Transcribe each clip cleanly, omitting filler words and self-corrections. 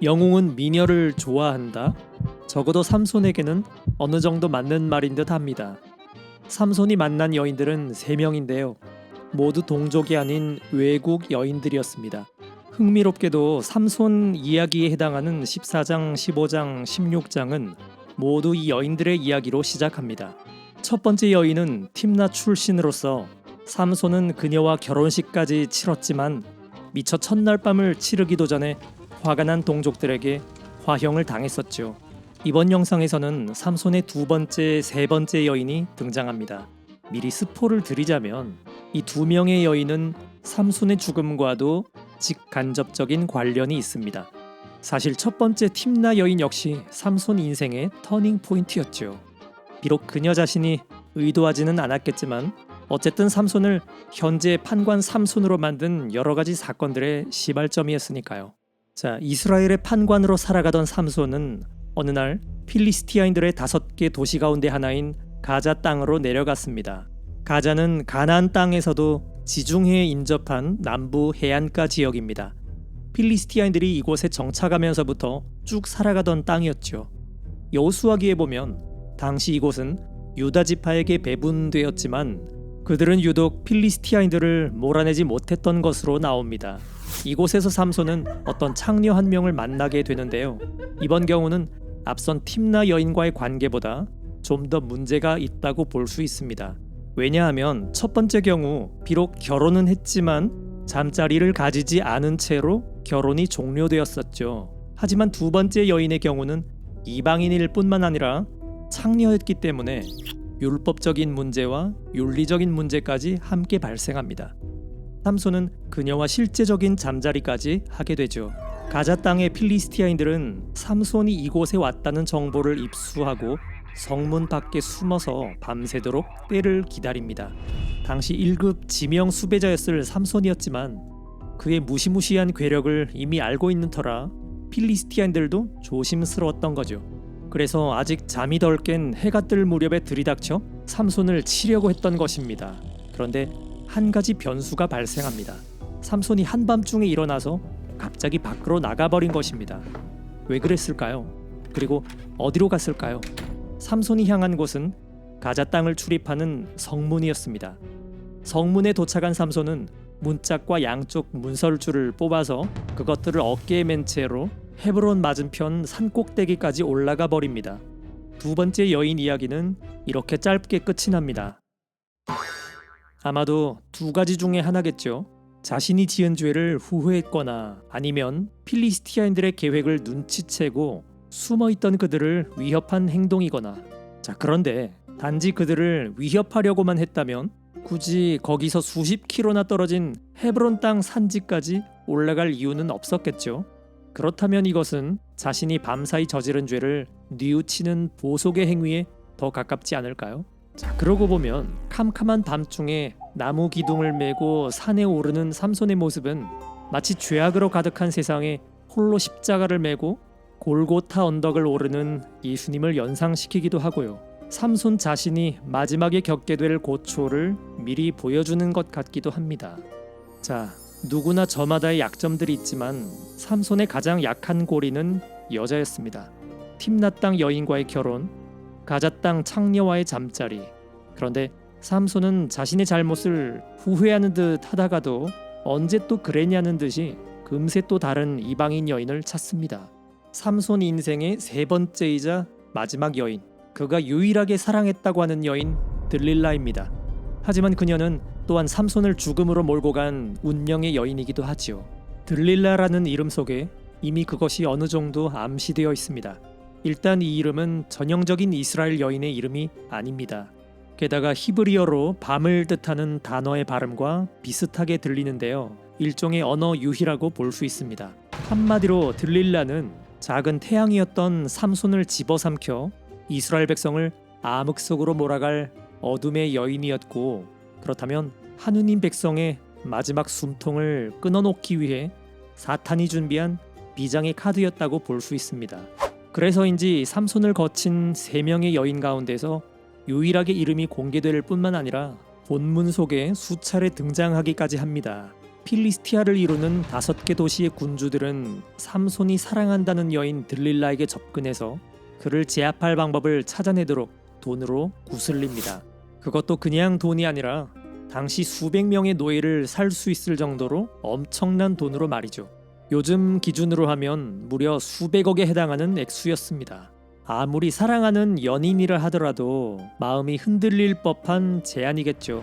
영웅은 미녀를 좋아한다? 적어도 삼손에게는 어느 정도 맞는 말인 듯 합니다. 삼손이 만난 여인들은 3명인데요. 모두 동족이 아닌 외국 여인들이었습니다. 흥미롭게도 삼손 이야기에 해당하는 14장, 15장, 16장은 모두 이 여인들의 이야기로 시작합니다. 첫 번째 여인은 팀나 출신으로서 삼손은 그녀와 결혼식까지 치렀지만 미처 첫날 밤을 치르기도 전에 화가 난 동족들에게 화형을 당했었죠. 이번 영상에서는 삼손의 두 번째, 세 번째 여인이 등장합니다. 미리 스포를 드리자면 이 2명의 여인은 삼손의 죽음과도 직간접적인 관련이 있습니다. 사실 첫 번째 팀나 여인 역시 삼손 인생의 터닝 포인트였죠. 비록 그녀 자신이 의도하지는 않았겠지만 어쨌든 삼손을 현재 판관 삼손으로 만든 여러 가지 사건들의 시발점이었으니까요. 자, 이스라엘의 판관으로 살아가던 삼손은 어느 날 필리스티아인들의 5개 도시 가운데 하나인 가자 땅으로 내려갔습니다. 가자는 가나안 땅에서도 지중해에 인접한 남부 해안가 지역입니다. 필리스티아인들이 이곳에 정착하면서부터 쭉 살아가던 땅이었죠. 여호수아기에 보면 당시 이곳은 유다 지파에게 배분되었지만 그들은 유독 필리스티아인들을 몰아내지 못했던 것으로 나옵니다. 이곳에서 삼손은 어떤 창녀 한 명을 만나게 되는데요. 이번 경우는 앞선 팀나 여인과의 관계보다 좀 더 문제가 있다고 볼 수 있습니다. 왜냐하면 첫 번째 경우 비록 결혼은 했지만 잠자리를 가지지 않은 채로 결혼이 종료되었었죠. 하지만 두 번째 여인의 경우는 이방인일 뿐만 아니라 창녀였기 때문에 율법적인 문제와 윤리적인 문제까지 함께 발생합니다. 삼손은 그녀와 실제적인 잠자리까지 하게 되죠. 가자 땅의 필리스티아인들은 삼손이 이곳에 왔다는 정보를 입수하고 성문 밖에 숨어서 밤새도록 때를 기다립니다. 당시 1급 지명 수배자였을 삼손이었지만 그의 무시무시한 괴력을 이미 알고 있는 터라 필리스티아인들도 조심스러웠던 거죠. 그래서 아직 잠이 덜 깬 해가 뜰 무렵에 들이닥쳐 삼손을 치려고 했던 것입니다. 그런데 한 가지 변수가 발생합니다. 삼손이 한밤중에 일어나서 갑자기 밖으로 나가버린 것입니다. 왜 그랬을까요? 그리고 어디로 갔을까요? 삼손이 향한 곳은 가자 땅을 출입하는 성문이었습니다. 성문에 도착한 삼손은 문짝과 양쪽 문설줄을 뽑아서 그것들을 어깨에 맨 채로 헤브론 맞은편 산꼭대기까지 올라가 버립니다. 두 번째 여인 이야기는 이렇게 짧게 끝이 납니다. 아마도 2가지 중에 하나겠죠. 자신이 지은 죄를 후회했거나 아니면 필리스티아인들의 계획을 눈치채고 숨어있던 그들을 위협한 행동이거나. 자, 그런데 단지 그들을 위협하려고만 했다면 굳이 거기서 수십 킬로나 떨어진 헤브론 땅 산지까지 올라갈 이유는 없었겠죠. 그렇다면 이것은 자신이 밤사이 저지른 죄를 뉘우치는 보속의 행위에 더 가깝지 않을까요? 자, 그러고 보면 캄캄한 밤중에 나무 기둥을 메고 산에 오르는 삼손의 모습은 마치 죄악으로 가득한 세상에 홀로 십자가를 메고 골고타 언덕을 오르는 예수님을 연상시키기도 하고요. 삼손 자신이 마지막에 겪게 될 고초를 미리 보여주는 것 같기도 합니다. 자, 누구나 저마다의 약점들이 있지만 삼손의 가장 약한 고리는 여자였습니다. 팀나 땅 여인과의 결혼, 가자 땅 창녀와의 잠자리. 그런데 삼손은 자신의 잘못을 후회하는 듯 하다가도 언제 또 그랬냐는 듯이 금세 또 다른 이방인 여인을 찾습니다. 삼손 인생의 3번째이자 마지막 여인, 그가 유일하게 사랑했다고 하는 여인 들릴라입니다. 하지만 그녀는 또한 삼손을 죽음으로 몰고 간 운명의 여인이기도 하지요. 들릴라라는 이름 속에 이미 그것이 어느 정도 암시되어 있습니다. 일단 이 이름은 전형적인 이스라엘 여인의 이름이 아닙니다. 게다가 히브리어로 밤을 뜻하는 단어의 발음과 비슷하게 들리는데요. 일종의 언어 유희라고 볼 수 있습니다. 한마디로 들릴라는 작은 태양이었던 삼손을 집어삼켜 이스라엘 백성을 암흑 속으로 몰아갈 어둠의 여인이었고, 그렇다면 하느님 백성의 마지막 숨통을 끊어놓기 위해 사탄이 준비한 비장의 카드였다고 볼 수 있습니다. 그래서인지 삼손을 거친 3명의 여인 가운데서 유일하게 이름이 공개될 뿐만 아니라 본문 속에 수차례 등장하기까지 합니다. 필리스티아를 이루는 5개 도시의 군주들은 삼손이 사랑한다는 여인 들릴라에게 접근해서 그를 제압할 방법을 찾아내도록 돈으로 구슬립니다. 그것도 그냥 돈이 아니라 당시 수백 명의 노예를 살 수 있을 정도로 엄청난 돈으로 말이죠. 요즘 기준으로 하면 무려 수백억에 해당하는 액수였습니다. 아무리 사랑하는 연인이라 하더라도 마음이 흔들릴 법한 제안이겠죠.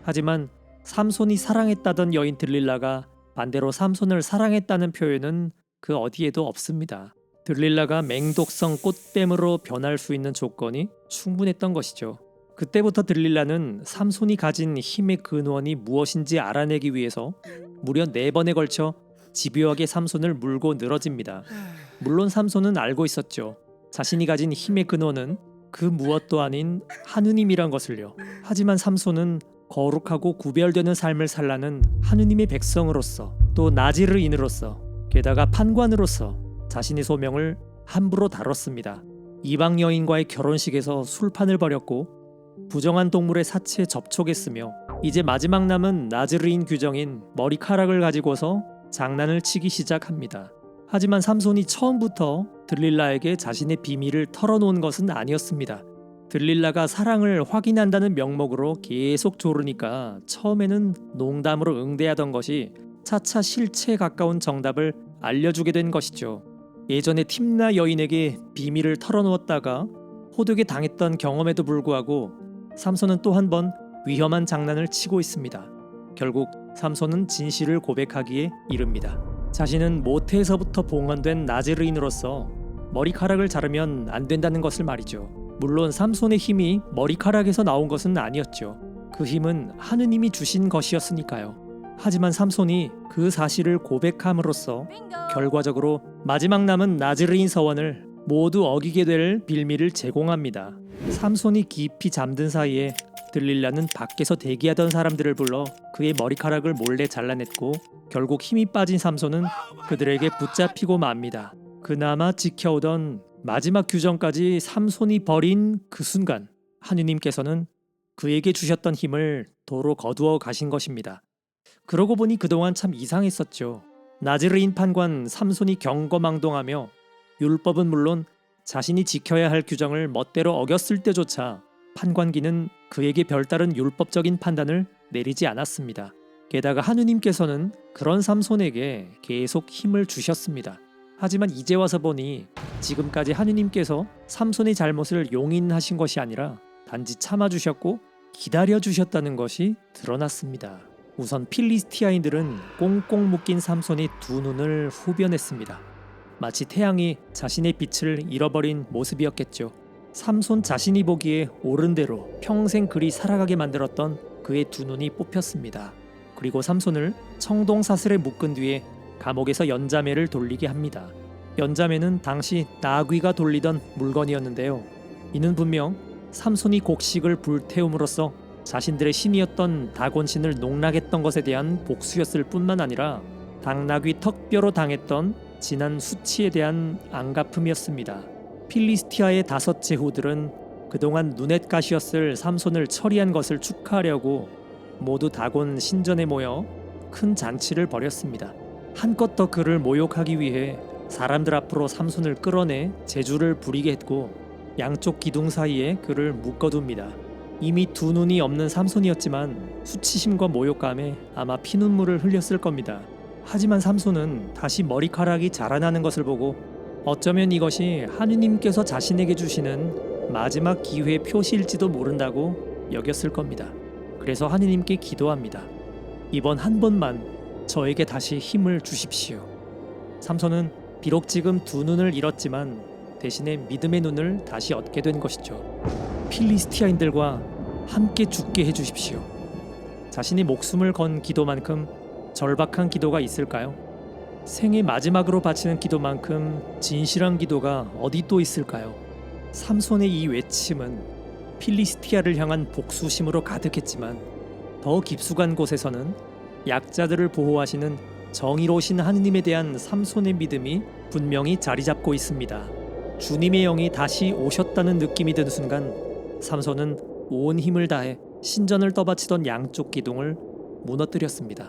하지만 삼손이 사랑했다던 여인 들릴라가 반대로 삼손을 사랑했다는 표현은 그 어디에도 없습니다. 들릴라가 맹독성 꽃뱀으로 변할 수 있는 조건이 충분했던 것이죠. 그때부터 들릴라는 삼손이 가진 힘의 근원이 무엇인지 알아내기 위해서 무려 4번에 걸쳐 집요하게 삼손을 물고 늘어집니다. 물론 삼손은 알고 있었죠. 자신이 가진 힘의 근원은 그 무엇도 아닌 하느님이란 것을요. 하지만 삼손은 거룩하고 구별되는 삶을 살라는 하느님의 백성으로서, 또 나지르인으로서, 게다가 판관으로서 자신의 소명을 함부로 다뤘습니다. 이방 여인과의 결혼식에서 술판을 벌였고 부정한 동물의 사체에 접촉했으며 이제 마지막 남은 나즈르인 규정인 머리카락을 가지고서 장난을 치기 시작합니다. 하지만 삼손이 처음부터 들릴라에게 자신의 비밀을 털어놓은 것은 아니었습니다. 들릴라가 사랑을 확인한다는 명목으로 계속 조르니까 처음에는 농담으로 응대하던 것이 차차 실체에 가까운 정답을 알려주게 된 것이죠. 예전에 팀나 여인에게 비밀을 털어놓았다가 호되게 당했던 경험에도 불구하고 삼손은 또 한 번 위험한 장난을 치고 있습니다. 결국 삼손은 진실을 고백하기에 이릅니다. 자신은 모태에서부터 봉헌된 나즈르인으로서 머리카락을 자르면 안 된다는 것을 말이죠. 물론 삼손의 힘이 머리카락에서 나온 것은 아니었죠. 그 힘은 하느님이 주신 것이었으니까요. 하지만 삼손이 그 사실을 고백함으로써 결과적으로 마지막 남은 나즈르인 서원을 모두 어기게 될 빌미를 제공합니다. 삼손이 깊이 잠든 사이에 들릴라는 밖에서 대기하던 사람들을 불러 그의 머리카락을 몰래 잘라냈고 결국 힘이 빠진 삼손은 그들에게 붙잡히고 맙니다. 그나마 지켜오던 마지막 규정까지 삼손이 버린 그 순간 하느님께서는 그에게 주셨던 힘을 도로 거두어 가신 것입니다. 그러고 보니 그동안 참 이상했었죠. 나즈르인 판관 삼손이 경거망동하며 율법은 물론 자신이 지켜야 할 규정을 멋대로 어겼을 때조차 판관기는 그에게 별다른 율법적인 판단을 내리지 않았습니다. 게다가 하느님께서는 그런 삼손에게 계속 힘을 주셨습니다. 하지만 이제 와서 보니 지금까지 하느님께서 삼손의 잘못을 용인하신 것이 아니라 단지 참아주셨고 기다려주셨다는 것이 드러났습니다. 우선 필리스티아인들은 꽁꽁 묶인 삼손의 두 눈을 후변했습니다. 마치 태양이 자신의 빛을 잃어버린 모습이었겠죠. 삼손 자신이 보기에 옳은 대로 평생 그리 살아가게 만들었던 그의 두 눈이 뽑혔습니다. 그리고 삼손을 청동사슬에 묶은 뒤에 감옥에서 연자매를 돌리게 합니다. 연자매는 당시 나귀가 돌리던 물건이었는데요. 이는 분명 삼손이 곡식을 불태움으로써 자신들의 신이었던 다곤신을 농락했던 것에 대한 복수였을 뿐만 아니라 당나귀 턱뼈로 당했던 지난 수치에 대한 안갚음이었습니다. 필리스티아의 5 제후들은 그동안 눈엣가시였을 삼손을 처리한 것을 축하하려고 모두 다곤 신전에 모여 큰 잔치를 벌였습니다. 한껏 더 그를 모욕하기 위해 사람들 앞으로 삼손을 끌어내 제주를 부리게 했고 양쪽 기둥 사이에 그를 묶어둡니다. 이미 두 눈이 없는 삼손이었지만 수치심과 모욕감에 아마 피눈물을 흘렸을 겁니다. 하지만 삼손은 다시 머리카락이 자라나는 것을 보고 어쩌면 이것이 하느님께서 자신에게 주시는 마지막 기회의 표시일지도 모른다고 여겼을 겁니다. 그래서 하느님께 기도합니다. 이번 한 번만 저에게 다시 힘을 주십시오. 삼손은 비록 지금 두 눈을 잃었지만 대신에 믿음의 눈을 다시 얻게 된 것이죠. 필리스티아인들과 함께 죽게 해주십시오. 자신이 목숨을 건 기도만큼 절박한 기도가 있을까요? 생애 마지막으로 바치는 기도만큼 진실한 기도가 어디 또 있을까요? 삼손의 이 외침은 필리스티아를 향한 복수심으로 가득했지만 더 깊숙한 곳에서는 약자들을 보호하시는 정의로우신 하느님에 대한 삼손의 믿음이 분명히 자리 잡고 있습니다. 주님의 영이 다시 오셨다는 느낌이 드는 순간 삼손은 온 힘을 다해 신전을 떠받치던 양쪽 기둥을 무너뜨렸습니다.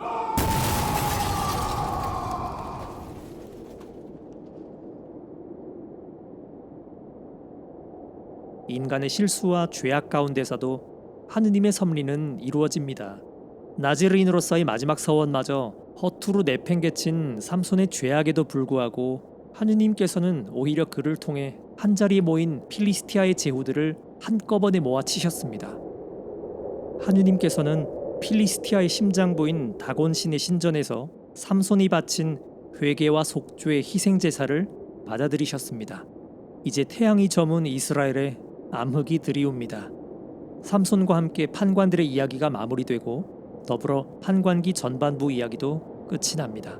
인간의 실수와 죄악 가운데서도 하느님의 섭리는 이루어집니다. 나즈르인으로서의 마지막 서원마저 허투루 내팽개친 삼손의 죄악에도 불구하고 하느님께서는 오히려 그를 통해 한자리에 모인 필리스티아의 제후들을 한꺼번에 모아치셨습니다. 하느님께서는 필리스티아의 심장부인 다곤 신의 신전에서 삼손이 바친 회개와 속죄의 희생 제사를 받아들이셨습니다. 이제 태양이 저문 이스라엘에 암흑이 드리웁니다. 삼손과 함께 판관들의 이야기가 마무리되고 더불어 판관기 전반부 이야기도 끝이 납니다.